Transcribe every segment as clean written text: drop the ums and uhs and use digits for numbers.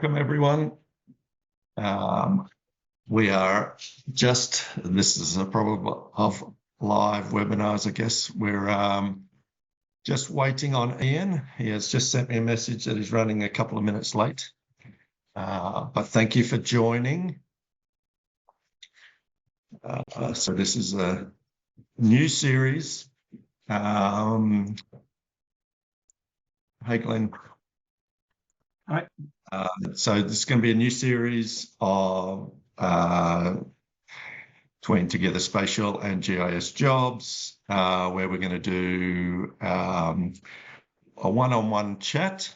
Welcome, everyone. This is a problem of live webinars, I guess. We're just waiting on Ian. He has just sent me a message that he's running a couple of minutes late. But thank you for joining. So this is a new series. Hey, Glenn. Hi. So this is going to be a new series of between Together Spatial and GIS Jobs, where we're going to do a one-on-one chat.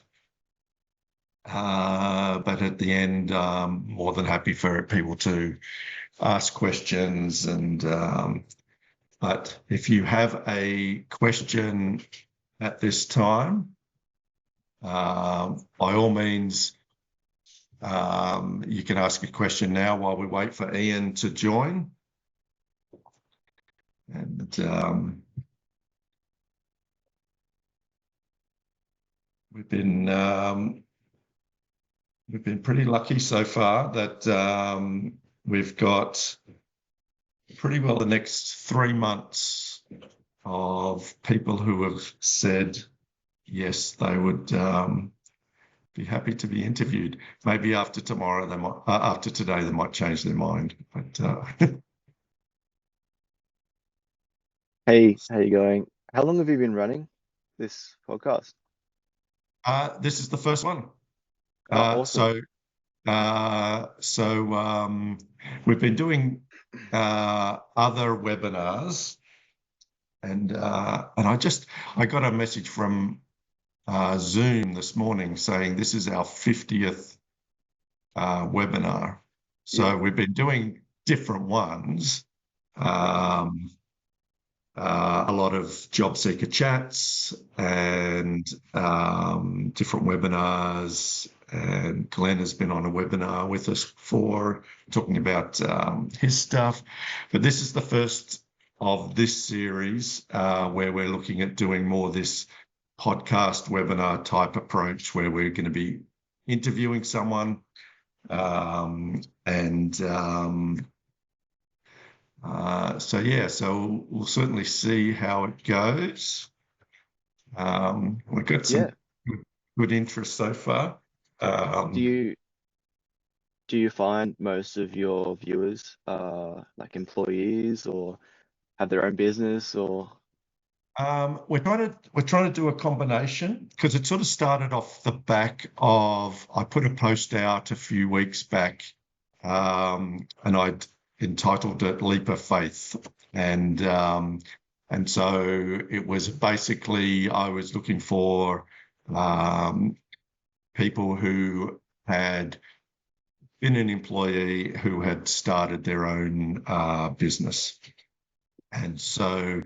But at the end, more than happy for people to ask questions. But if you have a question at this time, by all means, you can ask a question now while we wait for Ian to join. And we've been pretty lucky so far that we've got pretty well the next 3 months of people who have said yes, they would be happy to be interviewed. Maybe after tomorrow, after today, they might change their mind. But Hey, how you going? How long have you been running this podcast? This is the first one. Awesome. So we've been doing other webinars, and I got a message from Zoom this morning saying this is our 50th webinar. So Yeah. we've been doing different ones. A lot of job seeker chats and different webinars. And Glenn has been on a webinar with us before talking about his stuff. But this is the first of this series where we're looking at doing more this podcast webinar type approach where we're going to be interviewing someone so we'll certainly see how it goes. We've got some good interest so far. Do you find most of your viewers are like employees or have their own business or? We're trying to do a combination because it sort of started off the back of I put a post out a few weeks back, and I'd entitled it "Leap of Faith," and so it was basically I was looking for people who had been an employee who had started their own business, and so.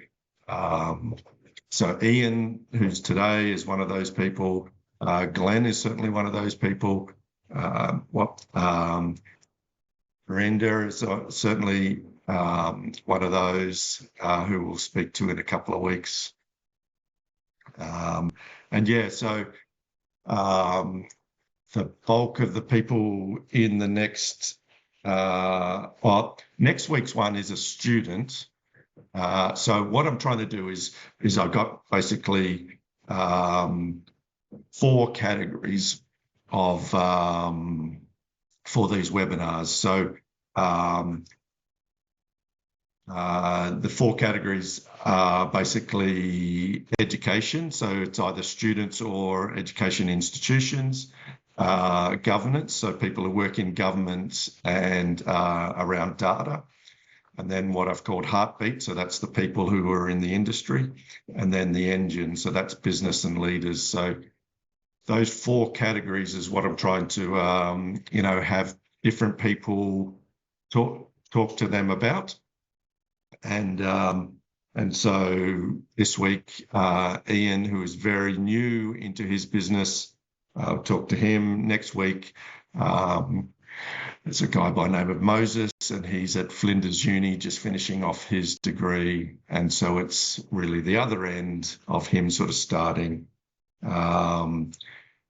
So Ian, who's today, is one of those people. Glenn is certainly one of those people. Brenda is certainly one of those who we'll speak to in a couple of weeks. So the bulk of the people in the next week's one is a student. So what I'm trying to do is I've got basically 4 categories of for these webinars. So the 4 categories are basically education. So it's either students or education institutions, governance. So people who work in government and around data. And then what I've called heartbeat, so that's the people who are in the industry, and then the engine, so that's business and leaders. So those 4 categories is what I'm trying to, have different people talk to them about. And so this week, Ian, who is very new into his business, I'll talk to him next week. There's a guy by the name of Moses, and he's at Flinders Uni just finishing off his degree. And so it's really the other end of him sort of starting.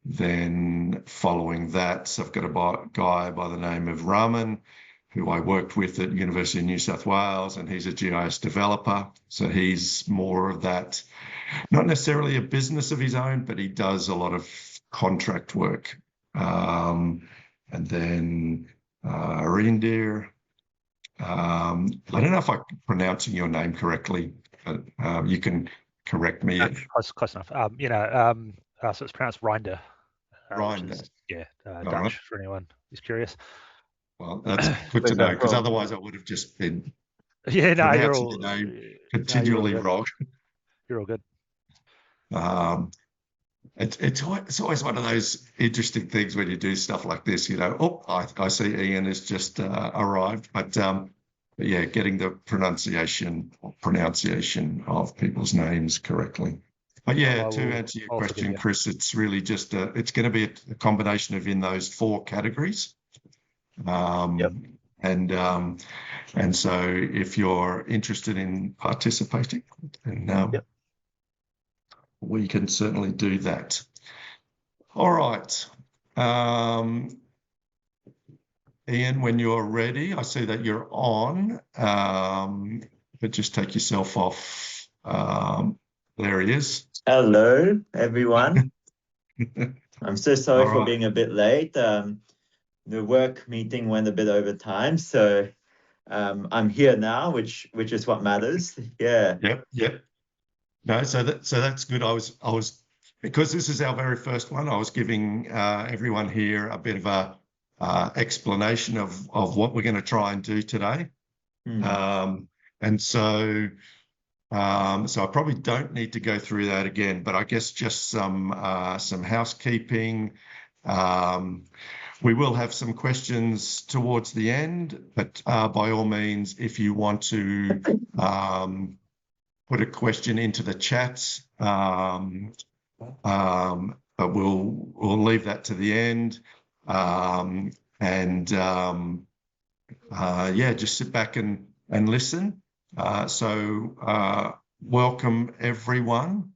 Then following that, I've got a guy by the name of Raman, who I worked with at University of New South Wales, and he's a GIS developer. So he's more of that, not necessarily a business of his own, but he does a lot of contract work. And then Reindeer. I don't know if I'm pronouncing your name correctly, but you can correct me. Close enough. So it's pronounced Rinder. Which is, All Dutch right. for anyone who's curious. Well, that's good to Where's know, that because from? otherwise I would have just been Yeah, no, you're pronouncing all the name no, continually you're wrong. You're all good. It's always one of those interesting things when you do stuff like this. Oh, I see Ian has just arrived, but yeah, getting the pronunciation of people's names correctly. But yeah, to answer your question, Chris, it's really just it's going to be a combination of in those 4 categories. And so if you're interested in participating, then we can certainly do that. All right. Ian, when you're ready, I see that you're on, but just take yourself off. There he is. Hello, everyone. I'm so sorry for being a bit late. The work meeting went a bit over time, so I'm here now, which is what matters. Yeah. Yep. No, so that's good. I was because this is our very first one. I was giving everyone here a bit of a explanation of what we're going to try and do today, and so I probably don't need to go through that again. But I guess just some housekeeping. We will have some questions towards the end, but by all means, if you want to put a question into the chat, but we'll leave that to the end, just sit back and listen. So welcome everyone.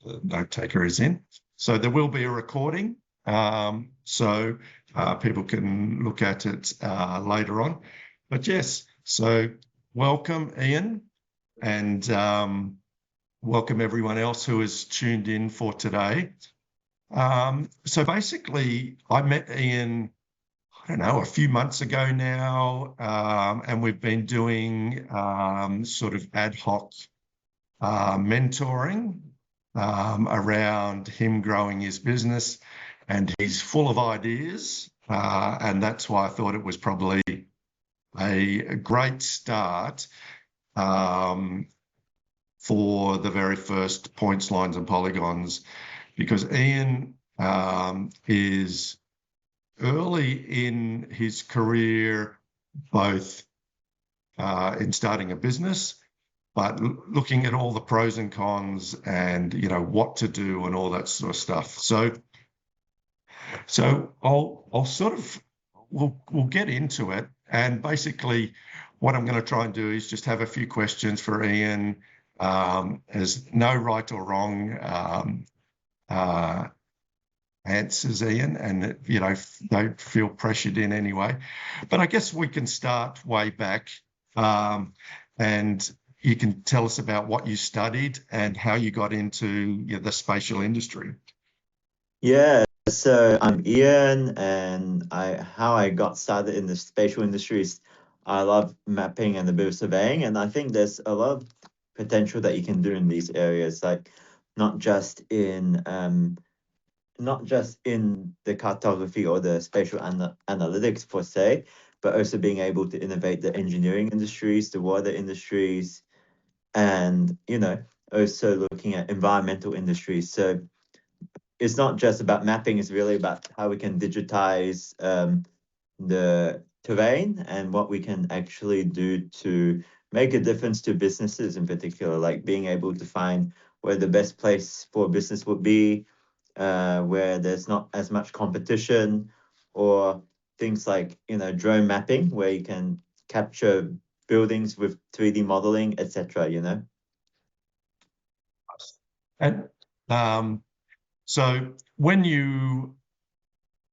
The note taker is in. So there will be a recording, so people can look at it later on. But yes, so welcome, Ian, and welcome everyone else who has tuned in for today. So basically, I met Ian, I don't know, a few months ago now, and we've been doing sort of ad hoc mentoring around him growing his business, and he's full of ideas, and that's why I thought it was probably a great start for the very first points, lines and polygons, because Ian is early in his career, both in starting a business, but looking at all the pros and cons and, what to do and all that sort of stuff. So I'll sort of, we'll get into it. And basically what I'm going to try and do is just have a few questions for Ian. There's no right or wrong answers, Ian, and, don't feel pressured in any way. But I guess we can start way back, and you can tell us about what you studied and how you got into the spatial industry. Yeah, so I'm Ian, and how I got started in the spatial industry is I love mapping and a bit of surveying, and I think there's a lot of potential that you can do in these areas, like not just in the cartography or the spatial analytics per se, but also being able to innovate the engineering industries, the water industries, and also looking at environmental industries. So it's not just about mapping, it's really about how we can digitize the terrain and what we can actually do to make a difference to businesses in particular, like being able to find where the best place for a business would be, where there's not as much competition, or things like drone mapping, where you can capture buildings with 3D modeling, etc. And so when you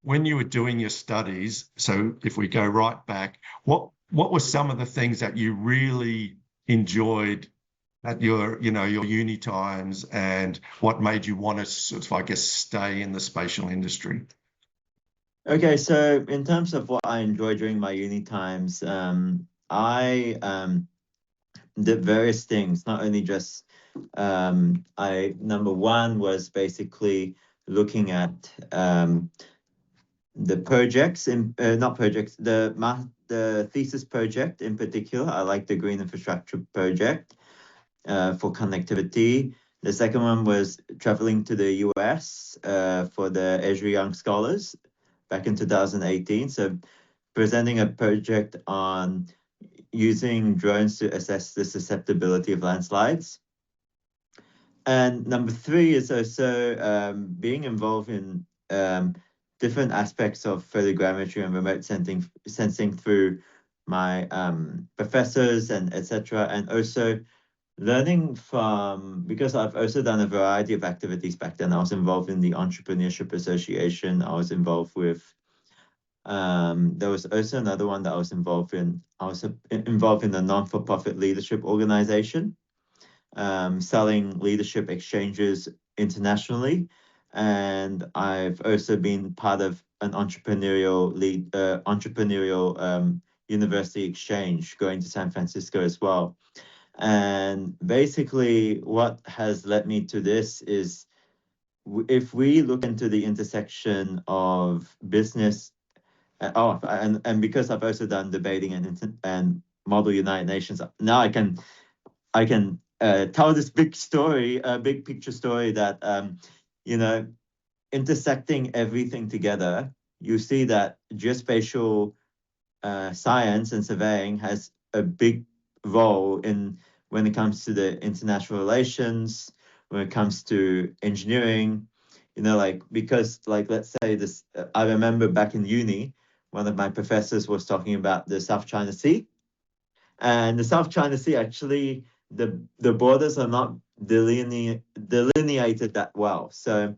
were doing your studies, so if we go right back, what were some of the things that you really enjoyed at your uni times, and what made you want to sort of, I guess, stay in the spatial industry? Okay, so in terms of what I enjoyed during my uni times, I did various things, not only just number one was basically looking at the projects in not projects, the thesis project in particular. I like the green infrastructure project for connectivity. The second one was traveling to the US for the Esri Young Scholars back in 2018. So presenting a project on using drones to assess the susceptibility of landslides. And number three is also being involved in different aspects of photogrammetry and remote sensing through my professors and etc. And also learning from, because I've also done a variety of activities back then. I was involved in the Entrepreneurship Association. I was involved with there was also another one that I was involved in. I was involved in a non-for-profit leadership organization, selling leadership exchanges internationally. And I've also been part of an entrepreneurial university exchange going to San Francisco as well. And basically what has led me to this is, if we look into the intersection of business, and because I've also done debating and Model United Nations, now I can tell this big story, a big picture story that intersecting everything together, you see that geospatial science and surveying has a big role in when it comes to the international relations, when it comes to engineering, because let's say this, I remember back in uni, one of my professors was talking about the South China Sea, and the South China Sea, actually, the borders are not delineated that well. So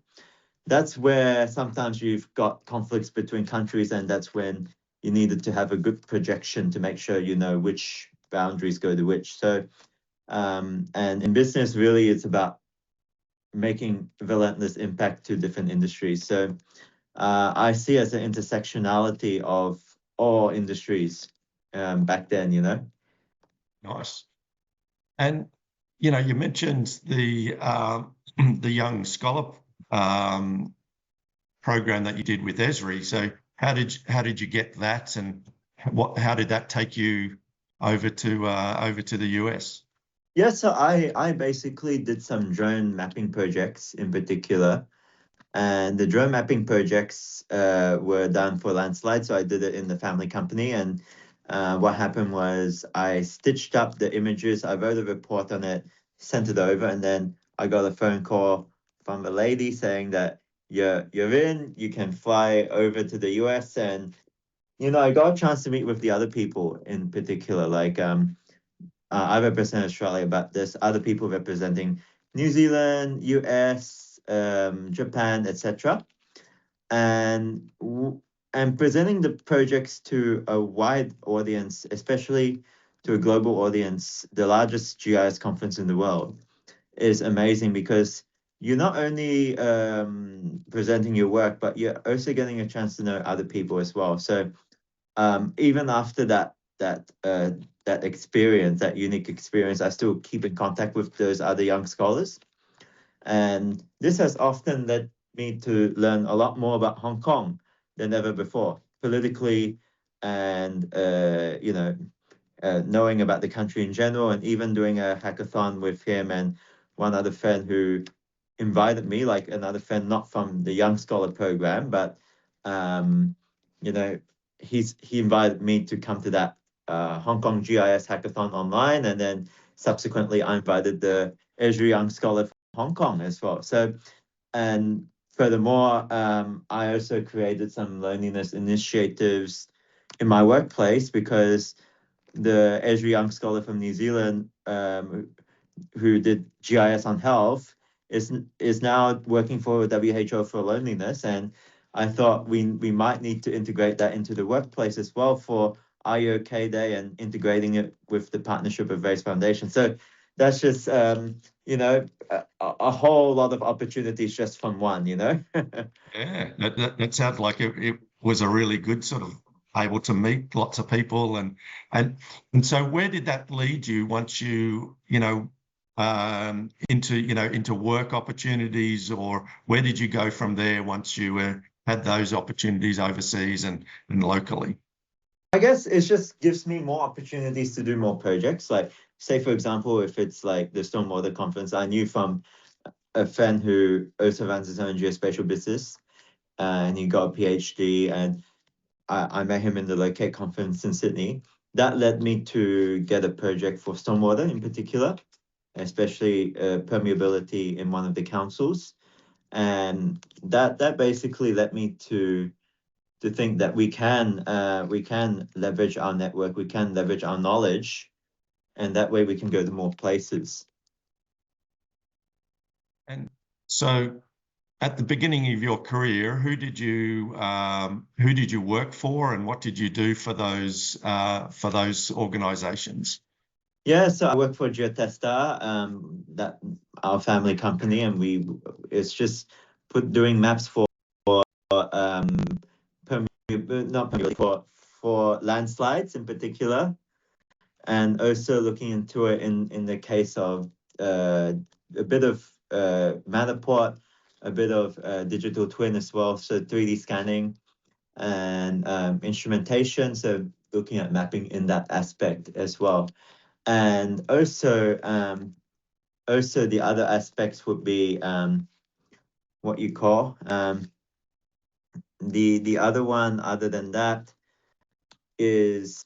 that's where sometimes you've got conflicts between countries, and that's when you needed to have a good projection to make sure you know which boundaries go to which. So, and in business, really, it's about making relentless impact to different industries. So I see as an intersectionality of all industries back then. Nice. And you mentioned the the young scholar program that you did with Esri. So how did you get that, and how did that take you over to the US? Yeah, so I basically did some drone mapping projects in particular, and the drone mapping projects were done for landslides. So I did it in the family company, and what happened was I stitched up the images. I wrote a report on it, sent it over, and then I got a phone call from a lady saying that you're in, you can fly over to the US. And I got a chance to meet with the other people in particular, like I represent Australia, but there's other people representing New Zealand, US, Japan, etc. And presenting the projects to a wide audience, especially to a global audience, the largest GIS conference in the world, is amazing, because you're not only presenting your work, but you're also getting a chance to know other people as well. So even after that experience, that unique experience, I still keep in contact with those other young scholars. And this has often led me to learn a lot more about Hong Kong than ever before, politically, and knowing about the country in general, and even doing a hackathon with him and one other friend who invited me, like another friend not from the Young Scholar program, but he invited me to come to that Hong Kong GIS hackathon online, and then subsequently I invited the Esri Young Scholar from Hong Kong as well. So, and furthermore, I also created some loneliness initiatives in my workplace, because the Esri Young Scholar from New Zealand, who did GIS on health, is now working for WHO for loneliness, and I thought we might need to integrate that into the workplace as well for Are You OK Day and integrating it with the partnership of Race Foundation. So that's just you know, a whole lot of opportunities just from one, you know. Yeah, that sounds like it was a really good sort of able to meet lots of people and so where did that lead you once you know into work opportunities, or where did you go from there once you had those opportunities overseas and locally? I guess it just gives me more opportunities to do more projects. Like, say, for example, if it's like the Stormwater Conference, I knew from a friend who also runs his own geospatial business, and he got a PhD, and I met him in the Locate conference in Sydney. That led me to get a project for stormwater in particular, especially permeability in one of the councils. And that basically led me to think that we can leverage our network, we can leverage our knowledge, and that way we can go to more places. And so at the beginning of your career, who did you work for, and what did you do for those organizations? Yeah, so I work for Geotesta, that our family company, and it's just doing maps for not permeability, for landslides in particular, and also looking into it in the case of a bit of Matterport, a bit of digital twin as well, so 3D scanning and instrumentation, so looking at mapping in that aspect as well. And also the other aspects would be what you call the other one other than that is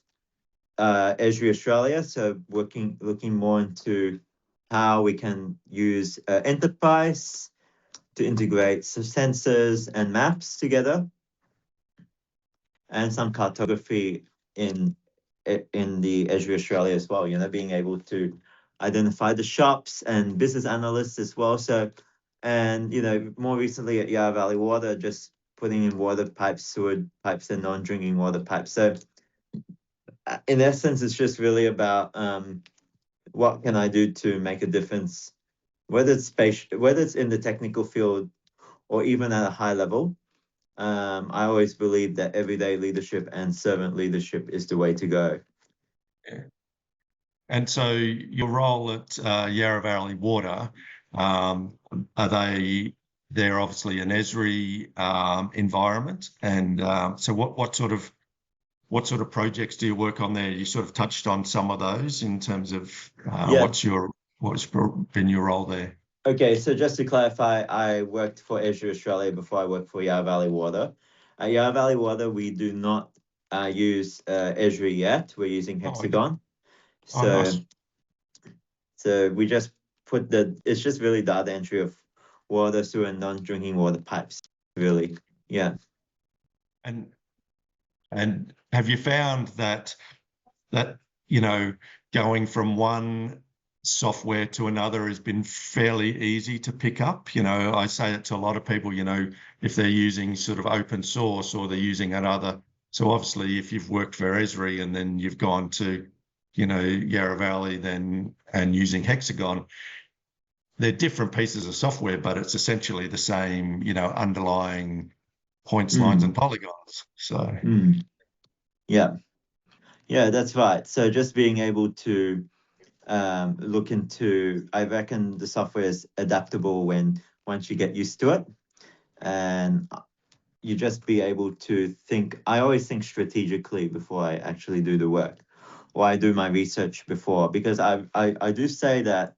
Esri Australia. So looking more into how we can use enterprise to integrate some sensors and maps together, and some cartography in the Esri Australia as well, you know, being able to identify the shops and business analysts as well. So, and, you know, more recently at Yarra Valley Water, just putting in water pipes, sewer pipes, and non-drinking water pipes. So in essence, it's just really about what can I do to make a difference, whether it's in the technical field or even at a high level. I always believe that everyday leadership and servant leadership is the way to go. Yeah. And so your role at Yarra Valley Water, they're obviously an Esri environment, and so what sort of projects do you work on there? You sort of touched on some of those in terms of what's been your role there? Okay, so just to clarify, I worked for Esri Australia before I worked for Yarra Valley Water. At Yarra Valley Water, we do not use Esri yet. We're using Hexagon. Oh, nice. So we just it's just really data entry of water, sewer, and non-drinking water pipes, really. Yeah. And have you found that you know, going from one software to another has been fairly easy to pick up? You know, I say it to a lot of people, you know, if they're using sort of open source or they're using another. So obviously, if you've worked for Esri and then you've gone to, you know, Yarra Valley and using Hexagon, they're different pieces of software, but it's essentially the same, you know, underlying points, lines, and polygons. So yeah, that's right. So just being able to look into, I reckon the software is adaptable once you get used to it, and you just be able to think. I always think strategically before I actually do the work, or I do my research before, because I do say that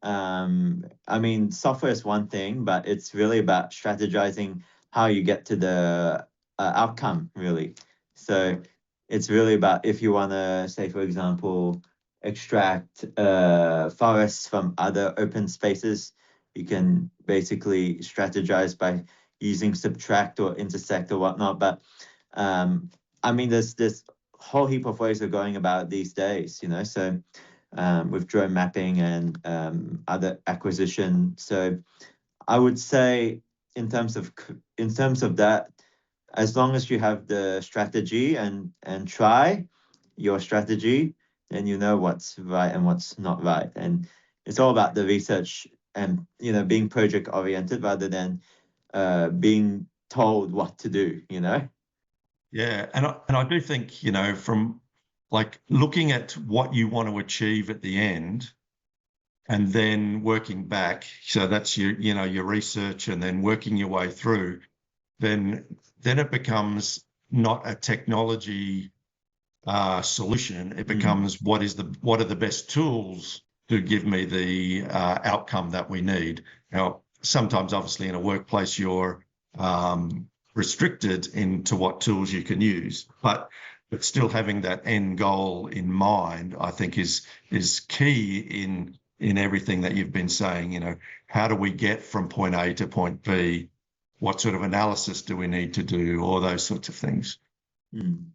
I mean, software is one thing, but it's really about strategizing how you get to the outcome, really. So it's really about, if you want to, say, for example, extract forests from other open spaces, you can basically strategize by using subtract or intersect or whatnot. But I mean, there's this whole heap of ways of going about it these days, you know. So with drone mapping and other acquisition. So I would say in terms of that, as long as you have the strategy and try your strategy, then you know what's right and what's not right. And it's all about the research and being project oriented rather than being told what to do. Yeah, and I do think, from like looking at what you want to achieve at the end and then working back, so that's your research and then working your way through, then it becomes not a technology solution. It becomes what are the best tools to give me the outcome that we need. Now, sometimes obviously in a workplace you're restricted into what tools you can use, but still having that end goal in mind, I think is key in everything that you've been saying. How do we get from point A to point B? What sort of analysis do we need to do? All those sorts of things.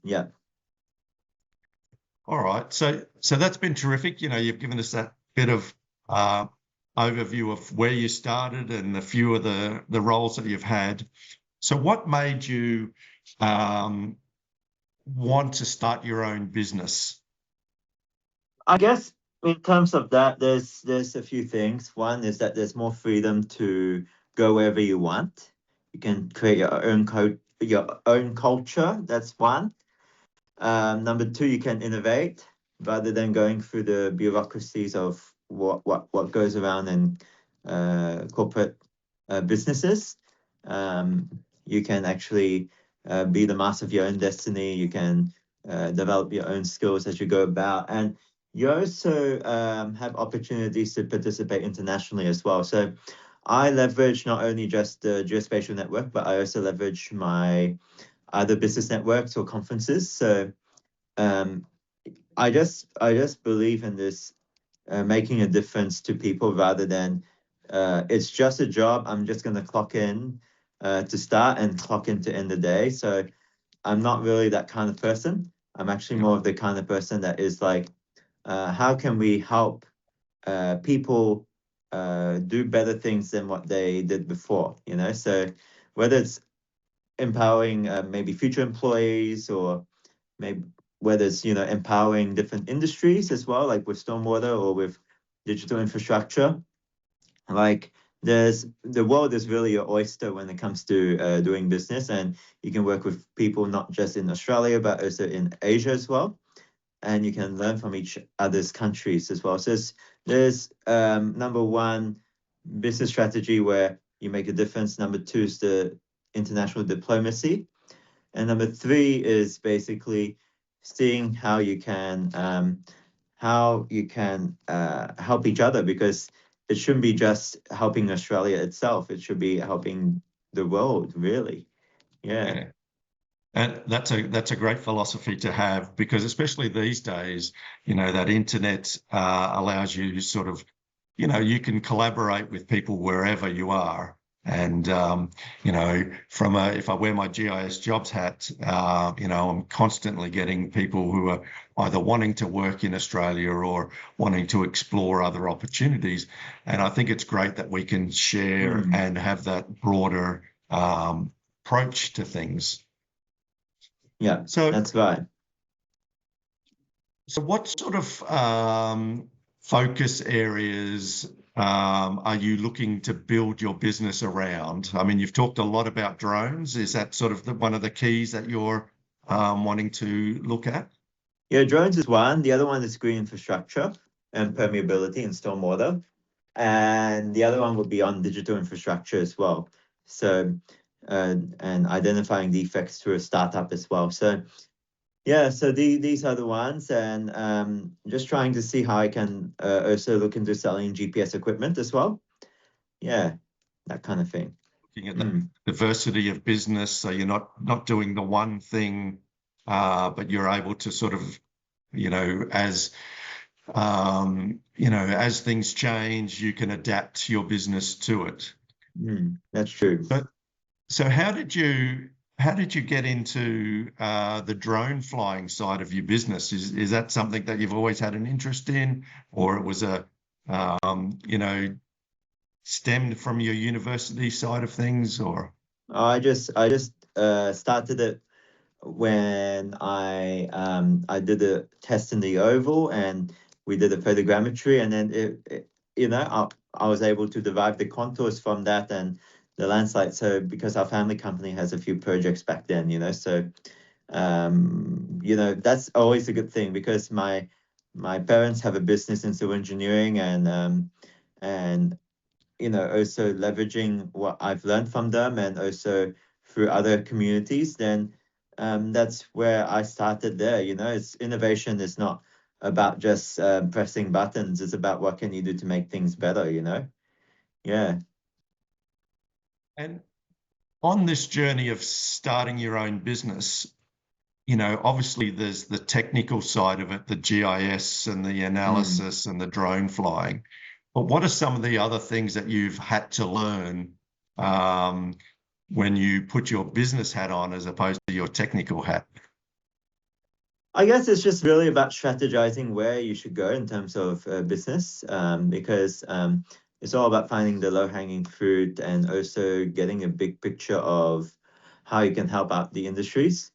Yeah. All right. So that's been terrific. You've given us that bit of overview of where you started and a few of the roles that you've had. So what made you want to start your own business? I guess in terms of that, there's a few things. One is that there's more freedom to go wherever you want. You can create your own culture. That's one. Number two, you can innovate rather than going through the bureaucracies of what goes around in corporate businesses. You can actually be the master of your own destiny. You can develop your own skills as you go about, and you also have opportunities to participate internationally as well. So I leverage not only just the geospatial network, but I also leverage my other business networks or conferences. So I just believe in this making a difference to people rather than it's just a job. I'm just going to clock in to start and clock in to end the day. So I'm not really that kind of person. I'm actually more of the kind of person that is like, how can we help people do better things than what they did before? So whether it's empowering maybe future employees or maybe whether it's empowering different industries as well, like with stormwater or with digital infrastructure. Like the world is really your oyster when it comes to doing business, and you can work with people not just in Australia but also in Asia as well, and you can learn from each other's countries as well. So there's number one, business strategy where you make a difference. Number two is the international diplomacy. And number three is basically seeing how you can help each other, because it shouldn't be just helping Australia itself. It should be helping the world, really. Yeah. And that's a great philosophy to have, because especially these days, that internet allows you to sort of, you can collaborate with people wherever you are. And, if I wear my GIS jobs hat, I'm constantly getting people who are either wanting to work in Australia or wanting to explore other opportunities. And I think it's great that we can share and have that broader approach to things. Yeah, so that's right. So what sort of focus areas are you looking to build your business around? I mean, you've talked a lot about drones. Is that sort of one of the keys that you're wanting to look at? Yeah, drones is one. The other one is green infrastructure and permeability and stormwater. And the other one would be on digital infrastructure as well. So, and identifying defects through a startup as well. So, yeah, so these are the ones, and just trying to see how I can also look into selling GPS equipment as well. Yeah, that kind of thing. Looking at the diversity of business, so you're not doing the one thing, but you're able to sort of, as as things change, you can adapt your business to it. That's true. So how did you how did you get into the drone flying side of your business? Is that something that you've always had an interest in, or it was stemmed from your university side of things, or? I just started it when I did a test in the oval, and we did a photogrammetry, and then I was able to derive the contours from that and the landslide. So because our family company has a few projects back then, so that's always a good thing, because my parents have a business in civil engineering, and also leveraging what I've learned from them, and also through other communities, then that's where I started there. It's innovation is not about just pressing buttons. It's about what can you do to make things better, Yeah. And on this journey of starting your own business, obviously there's the technical side of it, the GIS and the analysis and the drone flying. But what are some of the other things that you've had to learn when you put your business hat on as opposed to your technical hat? I guess it's just really about strategizing where you should go in terms of business, because it's all about finding the low-hanging fruit and also getting a big picture of how you can help out the industries,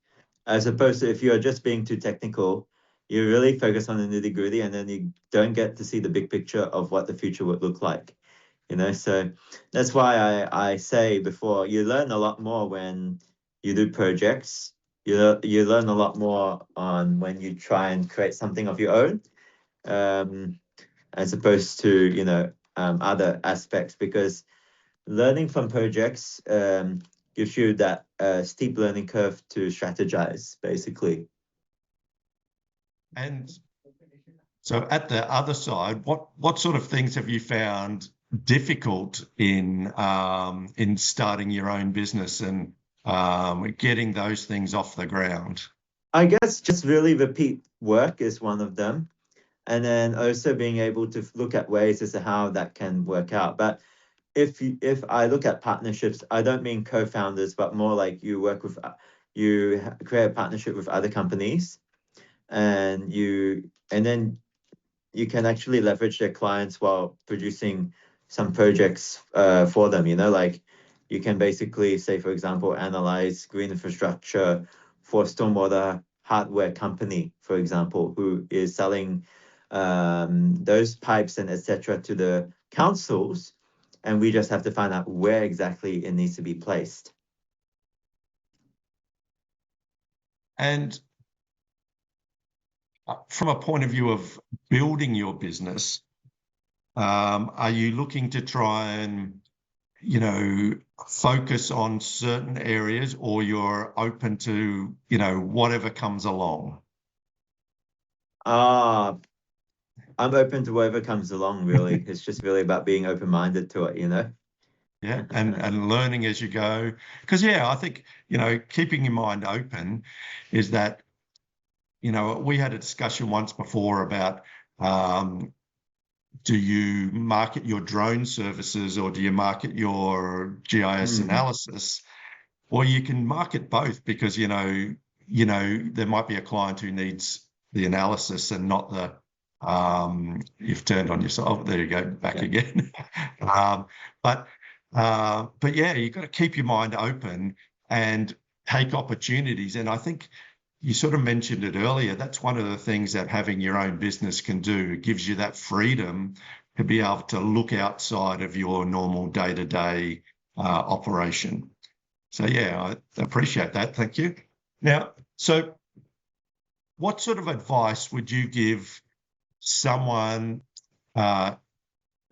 as opposed to if you're just being too technical, you really focus on the nitty-gritty, and then you don't get to see the big picture of what the future would look like. So that's why I say before, you learn a lot more when you do projects. You learn a lot more on when you try and create something of your own, as opposed to other aspects, because learning from projects gives you that steep learning curve to strategize, basically. And so at the other side, what sort of things have you found difficult in starting your own business and getting those things off the ground? I guess just really repeat work is one of them. And then also being able to look at ways as to how that can work out. But if I look at partnerships, I don't mean co-founders, but more like you create a partnership with other companies, and then you can actually leverage their clients while producing some projects for them. Like you can basically say, for example, analyze green infrastructure for stormwater hardware company, for example, who is selling those pipes and etc. to the councils, and we just have to find out where exactly it needs to be placed. And from a point of view of building your business, are you looking to try and, focus on certain areas, or you're open to, whatever comes along? I'm open to whatever comes along, really. It's just really about being open-minded to it, Yeah, and learning as you go. Because, I think, keeping your mind open is that, we had a discussion once before about do you market your drone services or do you market your GIS analysis? Or you can market both, because, there might be a client who needs the analysis and not the you've turned on yourself. There you go, back again. But yeah, you've got to keep your mind open and take opportunities. And I think you sort of mentioned it earlier. That's one of the things that having your own business can do. It gives you that freedom to be able to look outside of your normal day-to-day operation. So yeah, I appreciate that. Thank you. Now, so what sort of advice would you give someone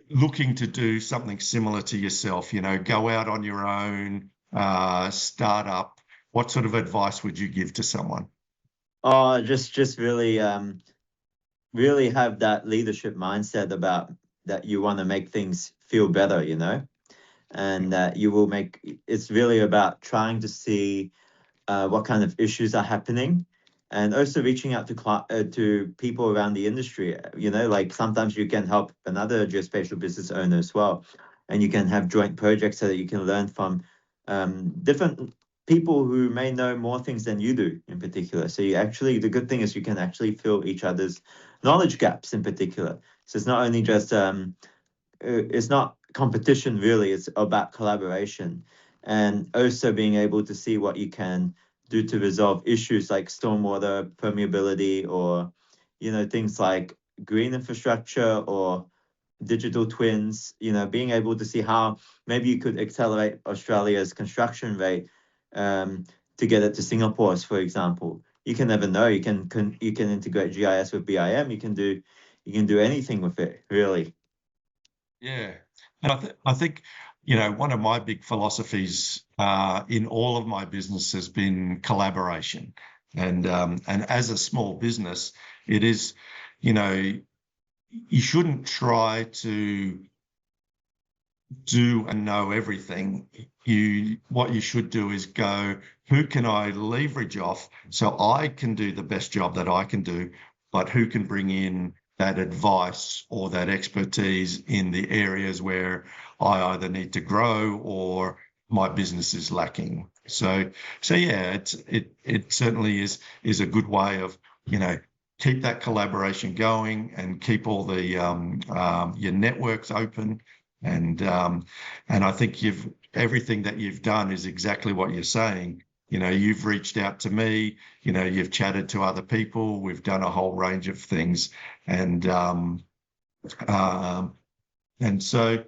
looking to do something similar to yourself, go out on your own, start up? What sort of advice would you give to someone? Just really really have that leadership mindset about that you want to make things feel better, and that you will it's really about trying to see what kind of issues are happening, and also reaching out to people around the industry. Like sometimes you can help another geospatial business owner as well, and you can have joint projects so that you can learn from different people who may know more things than you do in particular. So you actually, the good thing is you can actually fill each other's knowledge gaps in particular. So it's not only just, it's not competition really, it's about collaboration, and also being able to see what you can do to resolve issues like stormwater permeability, or, you know, things like green infrastructure or digital twins, you know, being able to see how maybe you could accelerate Australia's construction rate to get it to Singapore's, for example. You can never know. You can integrate GIS with BIM. You can do anything with it, really. Yeah, and I think, you know, one of my big philosophies in all of my business has been collaboration, and as a small business, it is, you know, you shouldn't try to do and know everything. What you should do is go, who can I leverage off so I can do the best job that I can do, but who can bring in that advice or that expertise in the areas where I either need to grow or my business is lacking. So yeah, it certainly is a good way of, you know, keep that collaboration going and keep all the your networks open. And I think everything that you've done is exactly what you're saying. You know, you've reached out to me, you know, you've chatted to other people, we've done a whole range of things. And so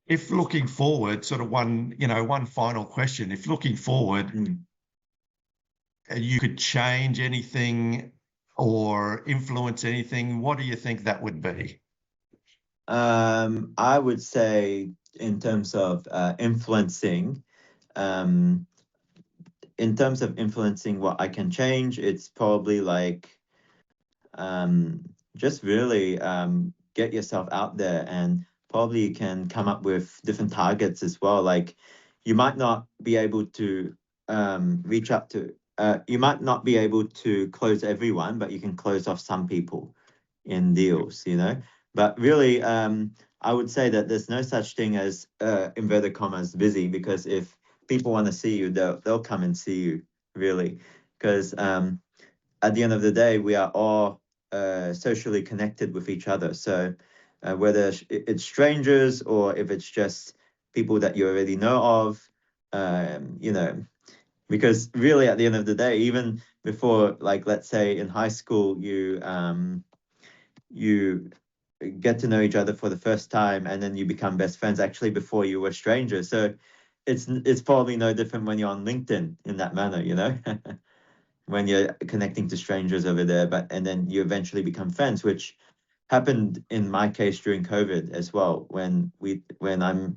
if looking forward, sort of one final question, if looking forward, you could change anything or influence anything, what do you think that would be? I would say in terms of influencing, what I can change, it's probably like just really get yourself out there, and probably you can come up with different targets as well. Like you might not be able to reach up to, you might not be able to close everyone, but you can close off some people in deals, you know. But really, I would say that there's no such thing as inverted commas busy, because if people want to see you, they'll come and see you, really, because at the end of the day, we are all socially connected with each other. So whether it's strangers or if it's just people that you already know of, you know, because really at the end of the day, even before, like, let's say in high school, you get to know each other for the first time, and then you become best friends actually before you were strangers. So it's probably no different when you're on LinkedIn in that manner, you know. When you're connecting to strangers over there, and then you eventually become friends, which happened in my case during COVID as well. When I'm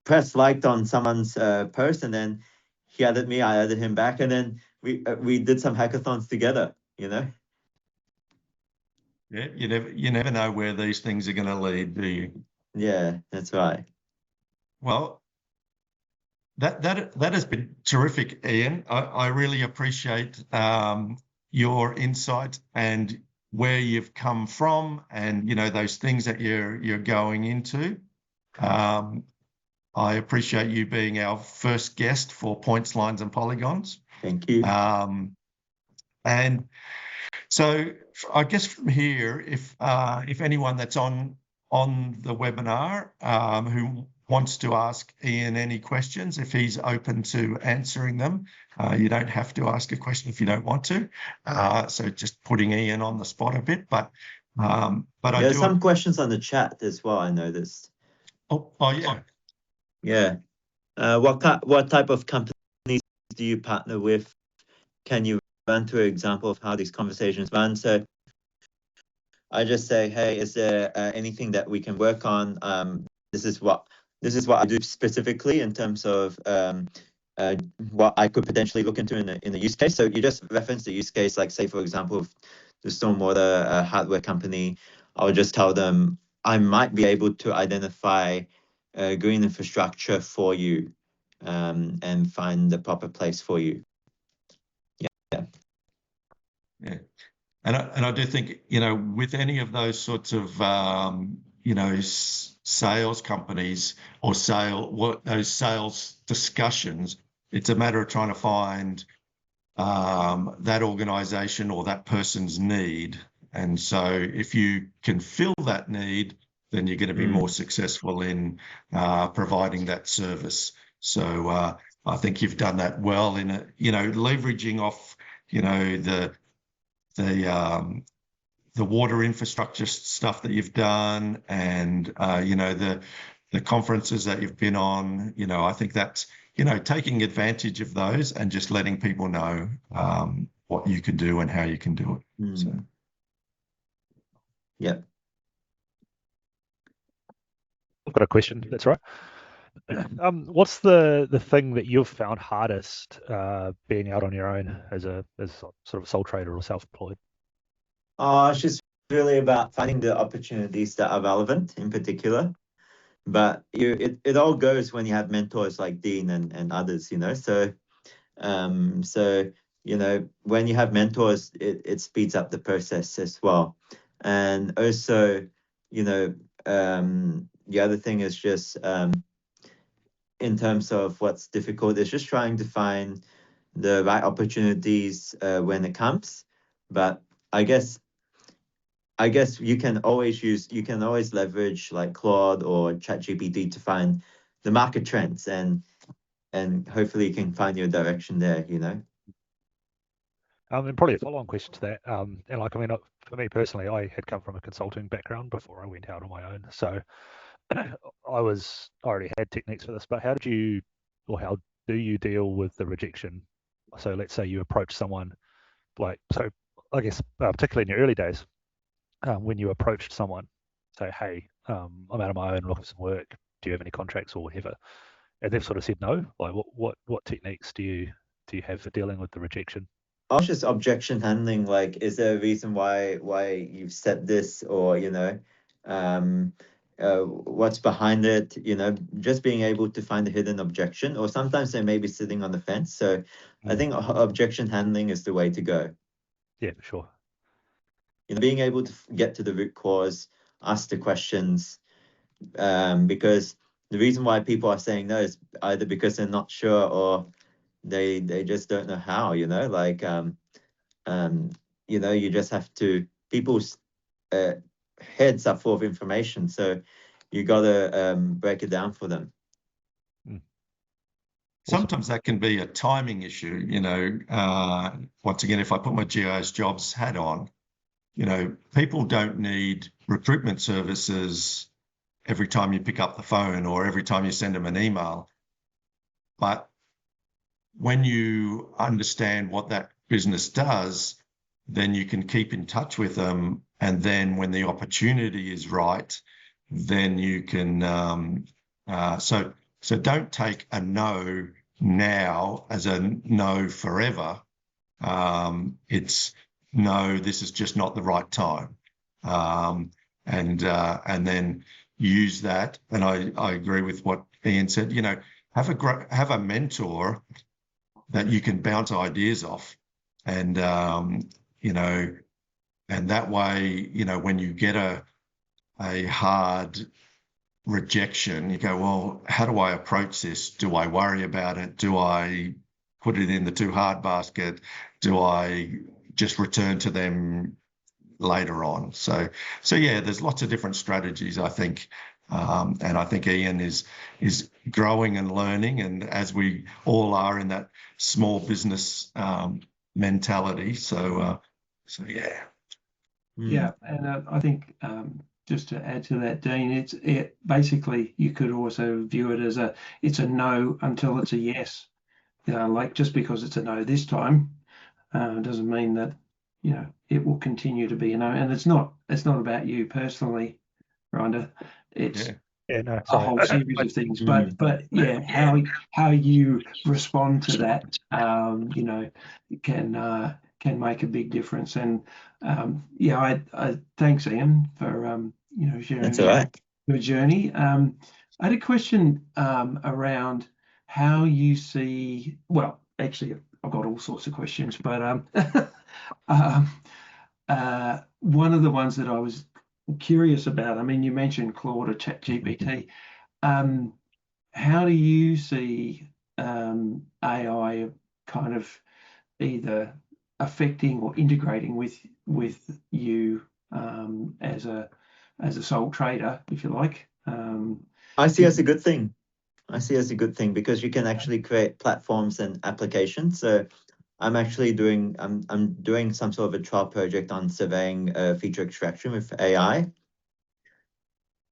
pressed liked on someone's post, and then he added me, I added him back, and then we did some hackathons together, you know. Yeah, you never know where these things are going to lead, do you? Yeah, that's right. Well, that has been terrific, Ian. I really appreciate your insight and where you've come from, and you know those things that you're going into. I appreciate you being our first guest for Points, Lines, and Polygons. Thank you. And so I guess from here, if anyone that's on the webinar who wants to ask Ian any questions, if he's open to answering them, you don't have to ask a question if you don't want to. So just putting Ian on the spot a bit, but there's some questions on the chat as well, I noticed. Oh yeah. Yeah. What type of companies do you partner with? Can you run through an example of how these conversations run? So I just say, hey, is there anything that we can work on? This is what I do specifically in terms of what I could potentially look into in the use case. So you just reference the use case, like say, for example, the stormwater hardware company. I'll just tell them I might be able to identify green infrastructure for you and find the proper place for you. Yeah. And I do think, you know, with any of those sorts of sales companies or those sales discussions, it's a matter of trying to find that organization or that person's need. And so if you can fill that need, then you're going to be more successful in providing that service. So I think you've done that well in leveraging off, the water infrastructure stuff that you've done, and the conferences that you've been on. I think that's taking advantage of those and just letting people know what you can do and how you can do it. So. Yeah. I've got a question. That's right. What's the thing that you've found hardest being out on your own as sort of a sole trader or self-employed? It's just really about finding the opportunities that are relevant in particular. But it all goes when you have mentors like Dean and others, So when you have mentors, it speeds up the process as well. And also, the other thing is just in terms of what's difficult is just trying to find the right opportunities when it comes. But I guess you can always leverage like Claude or ChatGPT to find the market trends, and hopefully you can find your direction there, And probably a follow-on question to that. And for me personally, I had come from a consulting background before I went out on my own. So I already had techniques for this, but how do you deal with the rejection? So let's say you approach someone I guess particularly in your early days, when you approached someone, say, hey, I'm out on my own looking for some work. Do you have any contracts or whatever? And they've sort of said no. Like, what techniques do you have for dealing with the rejection? I was just objection handling. Like, is there a reason why you've said this, or what's behind it? Just being able to find a hidden objection, or sometimes they may be sitting on the fence. So I think objection handling is the way to go. Yeah, for sure. Being able to get to the root cause, ask the questions, because the reason why people are saying no is either because they're not sure or they just don't know how. You just have to. People's heads are full of information, so you gotta break it down for them. Sometimes that can be a timing issue. Once again, if I put my GIS jobs hat on, people don't need recruitment services every time you pick up the phone or every time you send them an email. But when you understand what that business does, then you can keep in touch with them. And then when the opportunity is right, then you can, so don't take a no now as a no forever. It's no, this is just not the right time. And then use that. And I agree with what Ian said, have a mentor that you can bounce ideas off. And, and that way, when you get a hard rejection, you go, well, how do I approach this? Do I worry about it? Do I put it in the too hard basket? Do I just return to them later on? So yeah, there's lots of different strategies, I think. And I think Ian is growing and learning, and as we all are in that small business mentality. So yeah. Yeah, and I think just to add to that, Dean, it basically you could also view it as it's a no until it's a yes. Like just because it's a no this time doesn't mean that it will continue to be a no. And it's not about you personally, Rhonda. It's a whole series of things. But yeah, how you respond to that, can make a big difference. And I thanks Ian for sharing That's all right. your journey. I had a question around how you see. Well, actually, I've got all sorts of questions, but one of the ones that I was curious about. I mean, you mentioned Claude or ChatGPT. How do you see AI kind of either affecting or integrating with you as a sole trader, if you like? I see as a good thing. I see as a good thing because you can actually create platforms and applications. So I'm actually doing I'm doing some sort of a trial project on surveying feature extraction with AI.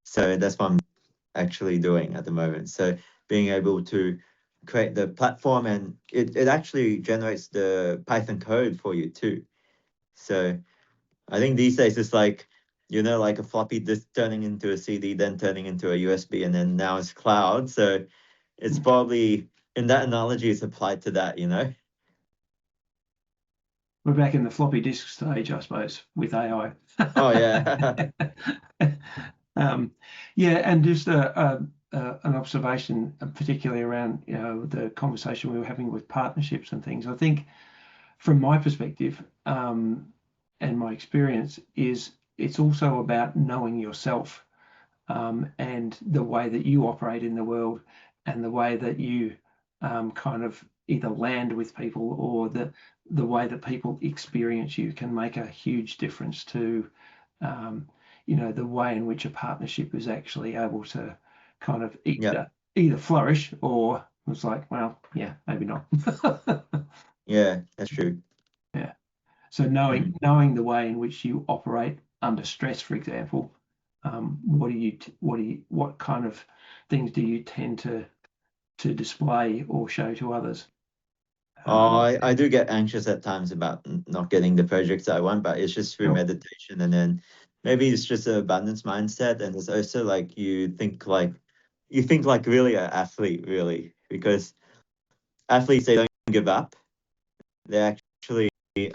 So that's what I'm actually doing at the moment. So being able to create the platform, and it actually generates the Python code for you too. So I think these days it's like, you know, like a floppy disk turning into a CD, then turning into a USB, and then now it's cloud. So it's probably, in that analogy, it's applied to that, you know? We're back in the floppy disk stage, I suppose, with AI. Oh, yeah. Yeah, and just an observation, particularly around the conversation we were having with partnerships and things. I think, from my perspective and my experience, is it's also about knowing yourself and the way that you operate in the world and the way that you kind of either land with people or the way that people experience you can make a huge difference to the way in which a partnership is actually able to kind of either flourish or it's like, well, yeah, maybe not. Yeah, that's true. Yeah. So knowing the way in which you operate under stress, for example, what kind of things do you tend to display or show to others? I do get anxious at times about not getting the projects I want, but it's just through meditation, and then maybe it's just an abundance mindset, and it's also like you think like really an athlete, really, because athletes, they don't give up. They actually keep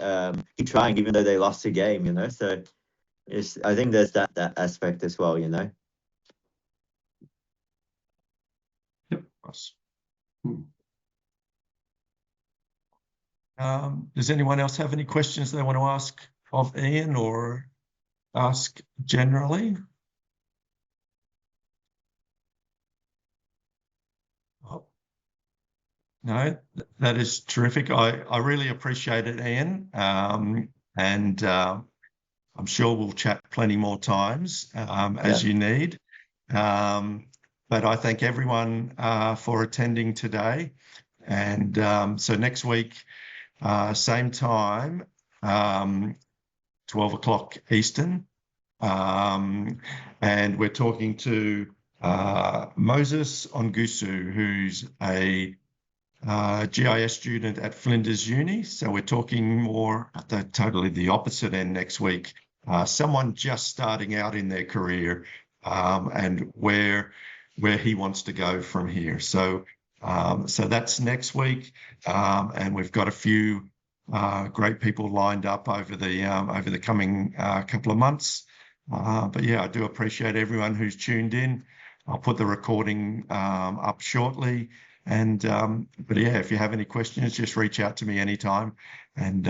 trying even though they lost a game, you know. So I think there's that aspect as well, you know. Yep. Does anyone else have any questions they want to ask of Ian or ask generally? Oh, no, that is terrific. I really appreciate it, Ian. And I'm sure we'll chat plenty more times as you need. But I thank everyone for attending today. And so next week, same time, 12 o'clock Eastern. And we're talking to Moses Ongusu, who's a GIS student at Flinders Uni. So we're talking more at totally the opposite end next week. Someone just starting out in their career and where he wants to go from here. So that's next week, and we've got a few great people lined up over the coming couple of months. But yeah, I do appreciate everyone who's tuned in. I'll put the recording up shortly. And but yeah, if you have any questions, just reach out to me anytime. And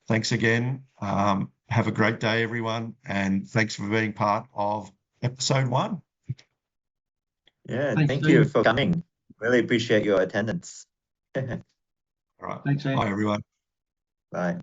thanks again. Have a great day, everyone. And thanks for being part of episode 1. Yeah, Thanks, thank Steve. you for coming. Really appreciate your attendance. All right. Thanks, Ian. Bye, everyone. Bye.